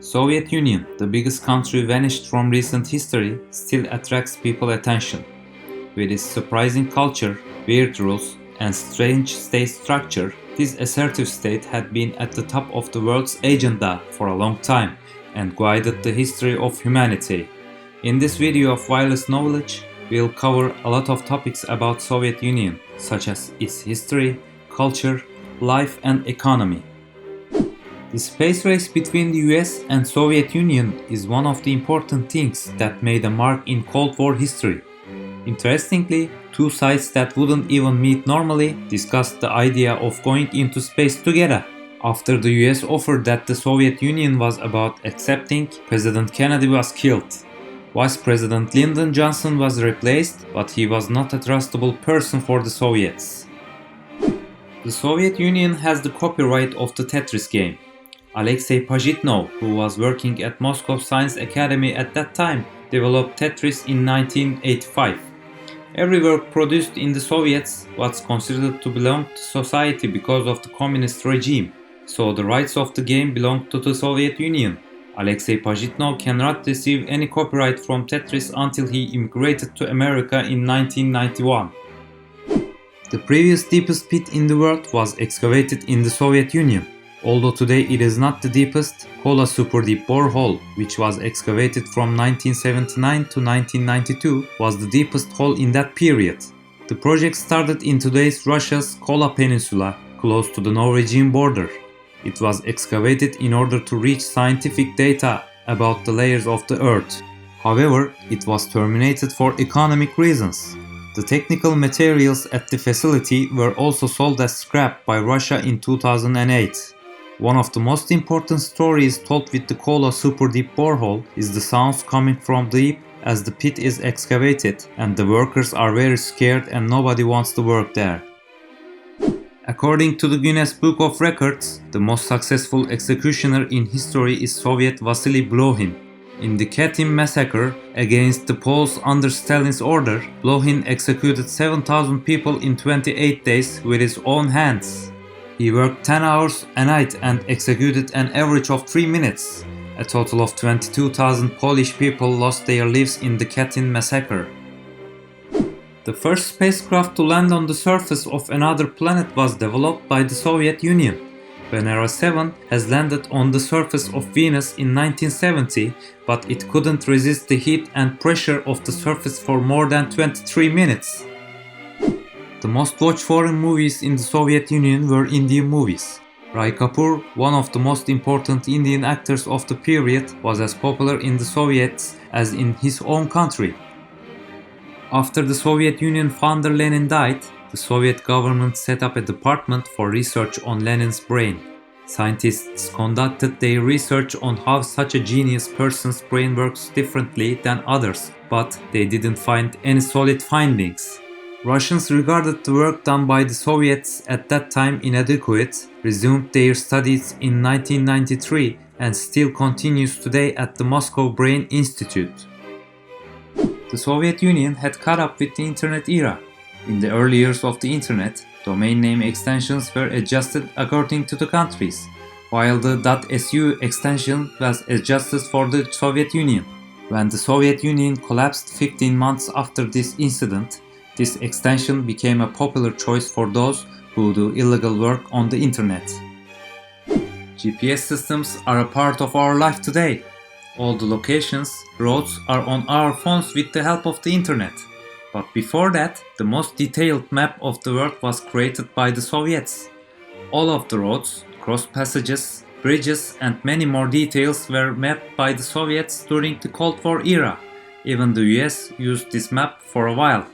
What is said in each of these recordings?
Soviet Union, the biggest country vanished from recent history, still attracts people attention. With its surprising culture, weird rules, and strange state structure, this assertive state had been at the top of the world's agenda for a long time and guided the history of humanity. In this video of wireless knowledge, we'll cover a lot of topics about Soviet Union, such as its history, culture, life and economy. The space race between the US and Soviet Union is one of the important things that made a mark in Cold War history. Interestingly, two sides that wouldn't even meet normally discussed the idea of going into space together. After the US offered that the Soviet Union was about accepting, President Kennedy was killed. Vice President Lyndon Johnson was replaced, but he was not a trustable person for the Soviets. The Soviet Union has the copyright of the Tetris game. Alexei Pajitnov, who was working at Moscow Science Academy at that time, developed Tetris in 1985. Every work produced in the Soviets was considered to belong to society because of the communist regime, so the rights of the game belonged to the Soviet Union. Alexei Pajitnov cannot receive any copyright from Tetris until he immigrated to America in 1991. The previous deepest pit in the world was excavated in the Soviet Union. Although today it is not the deepest, Kola super deep borehole, which was excavated from 1979 to 1992, was the deepest hole in that period. The project started in today's Russia's Kola Peninsula, close to the Norwegian border. It was excavated in order to reach scientific data about the layers of the Earth. However, it was terminated for economic reasons. The technical materials at the facility were also sold as scrap by Russia in 2008. One of the most important stories told with the Kola super deep borehole is the sounds coming from deep as the pit is excavated and the workers are very scared and nobody wants to work there. According to the Guinness Book of Records, the most successful executioner in history is Soviet Vasily Blokhin. In the Katyn massacre against the Poles under Stalin's order, Blokhin executed 7,000 people in 28 days with his own hands. He worked 10 hours a night and executed an average of 3 minutes. A total of 22,000 Polish people lost their lives in the Katyn massacre. The first spacecraft to land on the surface of another planet was developed by the Soviet Union. Venera 7 has landed on the surface of Venus in 1970, but it couldn't resist the heat and pressure of the surface for more than 23 minutes. The most watched foreign movies in the Soviet Union were Indian movies. Rai Kapoor, one of the most important Indian actors of the period, was as popular in the Soviets as in his own country. After the Soviet Union founder Lenin died, the Soviet government set up a department for research on Lenin's brain. Scientists conducted their research on how such a genius person's brain works differently than others, but they didn't find any solid findings. Russians regarded the work done by the Soviets at that time inadequate, resumed their studies in 1993 and still continues today at the Moscow Brain Institute. The Soviet Union had caught up with the internet era. In the early years of the internet, domain name extensions were adjusted according to the countries, while the .su extension was adjusted for the Soviet Union. When the Soviet Union collapsed 15 months after this incident, this extension became a popular choice for those who do illegal work on the internet. GPS systems are a part of our life today. All the locations, roads are on our phones with the help of the internet. But before that, the most detailed map of the world was created by the Soviets. All of the roads, cross passages, bridges and many more details were mapped by the Soviets during the Cold War era. Even the US used this map for a while.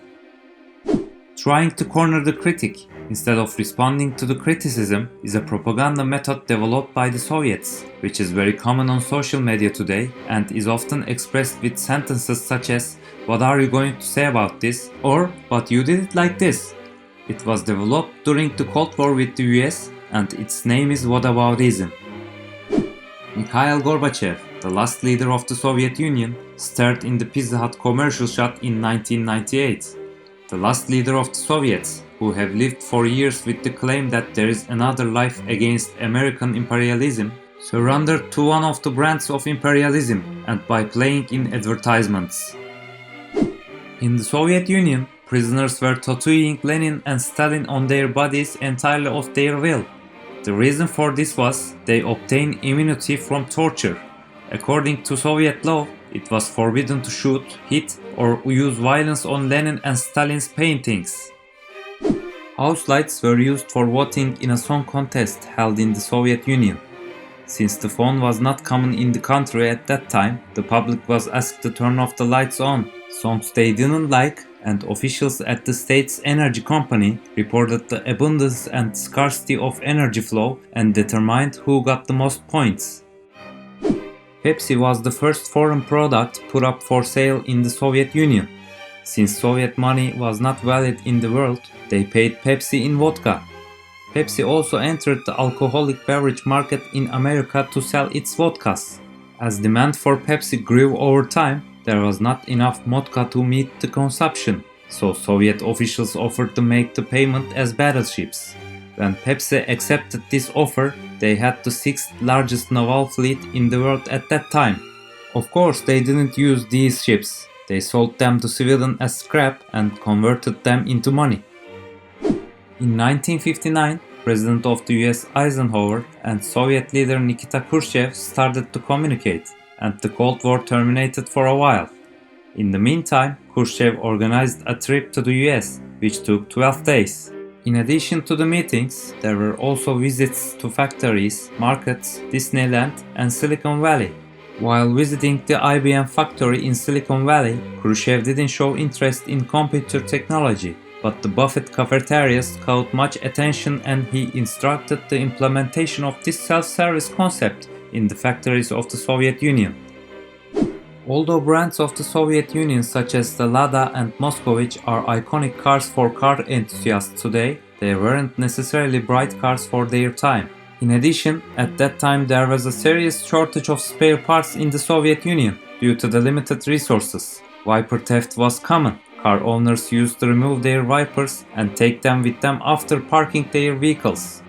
Trying to corner the critic instead of responding to the criticism is a propaganda method developed by the Soviets, which is very common on social media today and is often expressed with sentences such as "What are you going to say about this?" or "But you did it like this." It was developed during the Cold War with the US and its name is whataboutism. Mikhail Gorbachev, the last leader of the Soviet Union, starred in the Pizza Hut commercial shot in 1998. The last leader of the Soviets, who have lived for years with the claim that there is another life against American imperialism, surrendered to one of the brands of imperialism and by playing in advertisements. In the Soviet Union, prisoners were tattooing Lenin and Stalin on their bodies entirely of their will. The reason for this was they obtained immunity from torture. According to Soviet law, it was forbidden to shoot, hit, or use violence on Lenin and Stalin's paintings. House lights were used for voting in a song contest held in the Soviet Union. Since the phone was not common in the country at that time, the public was asked to turn off the lights on. Songs they didn't like, and officials at the state's energy company reported the abundance and scarcity of energy flow and determined who got the most points. Pepsi was the first foreign product put up for sale in the Soviet Union. Since Soviet money was not valid in the world, they paid Pepsi in vodka. Pepsi also entered the alcoholic beverage market in America to sell its vodkas. As demand for Pepsi grew over time, there was not enough vodka to meet the consumption, so Soviet officials offered to make the payment as battleships. When Pepsi accepted this offer, they had the sixth largest naval fleet in the world at that time. Of course, they didn't use these ships. They sold them to civilians as scrap and converted them into money. In 1959, President of the US Eisenhower and Soviet leader Nikita Khrushchev started to communicate, and the Cold War terminated for a while. In the meantime, Khrushchev organized a trip to the US, which took 12 days. In addition to the meetings, there were also visits to factories, markets, Disneyland, and Silicon Valley. While visiting the IBM factory in Silicon Valley, Khrushchev didn't show interest in computer technology, but the Buffett cafeterias caught much attention and he instructed the implementation of this self-service concept in the factories of the Soviet Union. Although brands of the Soviet Union such as the Lada and Moskvich are iconic cars for car enthusiasts today, they weren't necessarily bright cars for their time. In addition, at that time there was a serious shortage of spare parts in the Soviet Union due to the limited resources. Wiper theft was common. Car owners used to remove their wipers and take them with them after parking their vehicles.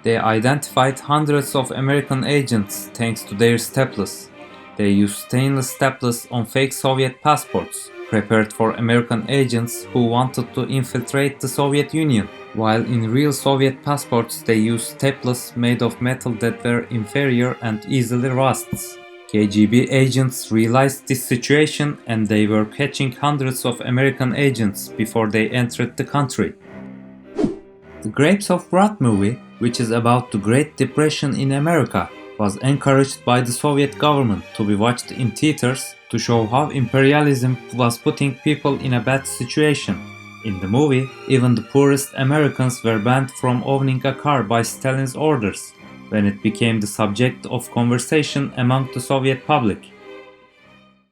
They identified hundreds of American agents thanks to their staplers. They used stainless staplers on fake Soviet passports, prepared for American agents who wanted to infiltrate the Soviet Union, while in real Soviet passports they used staplers made of metal that were inferior and easily rusts. KGB agents realized this situation and they were catching hundreds of American agents before they entered the country. The Grapes of Wrath movie, which is about the Great Depression in America, was encouraged by the Soviet government to be watched in theaters to show how imperialism was putting people in a bad situation. In the movie, even the poorest Americans were banned from owning a car by Stalin's orders, when it became the subject of conversation among the Soviet public.